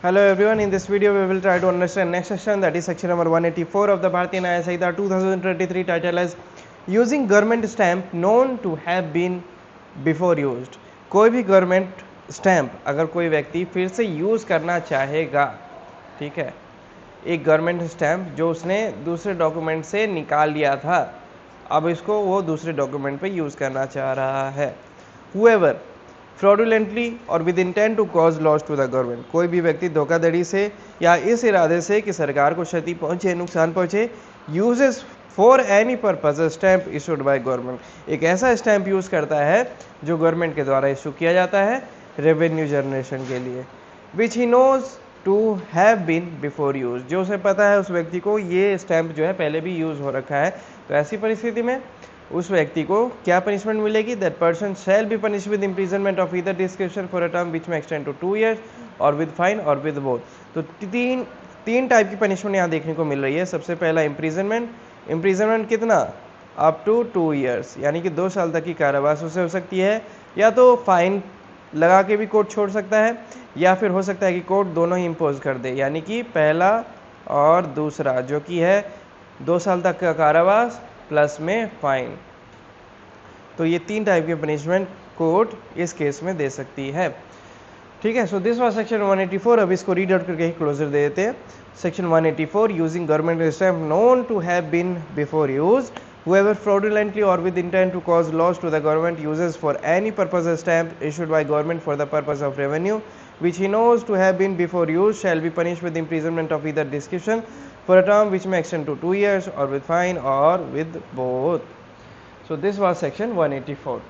Hello everyone, in this video we will try to understand next section, that is section number 184 of the Bharatiya Nyaya Samhita 2023, title as using government stamp known to have been before used। कोई भी government stamp अगर कोई व्यक्ति फिर से use करना चाहेगा, ठीक है, एक गवर्नमेंट स्टैंप जो उसने दूसरे डॉक्यूमेंट से निकाल लिया था, अब इसको वो दूसरे डॉक्यूमेंट पे यूज़ करना चाह रहा है। whoever fraudulently और with intent to cause loss to the government, कोई भी व्यक्ति धोखाधड़ी से या इस इरादे से कि सरकार को क्षति पहुंचे, नुकसान पहुंचे, uses for any purpose stamp issued by government, एक ऐसा स्टैंप यूज़ करता है जो गवर्नमेंट के द्वारा इशू किया जाता है रेवेन्यू जनरेशन के लिए, which he knows to have been before use, जो उसे पता है उस व्यक्ति को ये स्टैंप जो है पहले भी यूज़ हो रखा है। तो ऐसी परिस्थिति में उस व्यक्ति को क्या पनिशमेंट मिलेगी? That person shall be punish with imprisonment of either description for a term which में एक्सटेंड टू 2 years और विद फाइन और विद बोथ। तो तीन टाइप की पनिशमेंट यहाँ देखने को मिल रही है। सबसे पहला इम्प्रिजनमेंट कितना? अप टू 2 years, यानी कि 2 साल तक की कारावास उसे हो सकती है, या तो फाइन लगा के भी कोर्ट छोड़ सकता है, या फिर हो सकता है कि कोर्ट दोनों ही इम्पोज कर दे, यानी कि पहला और दूसरा जो कि है 2 साल तक का कारावास प्लस में फाइन। तो ये 3 टाइप के पनिशमेंट कोर्ट इस केस में दे सकती है, ठीक है। So this was section 184। अब इसको रीड आउट करके ही क्लोजर दे देते हैं। Section 184, using government stamp known to have been before used, whoever fraudulently or with intent to cause loss to the government uses for any purpose a stamp issued by government for the purpose of revenue which he knows to have been before used shall be punished with imprisonment of either discretion for a term which may extend to 2 years or with fine or with both. So this was section 184.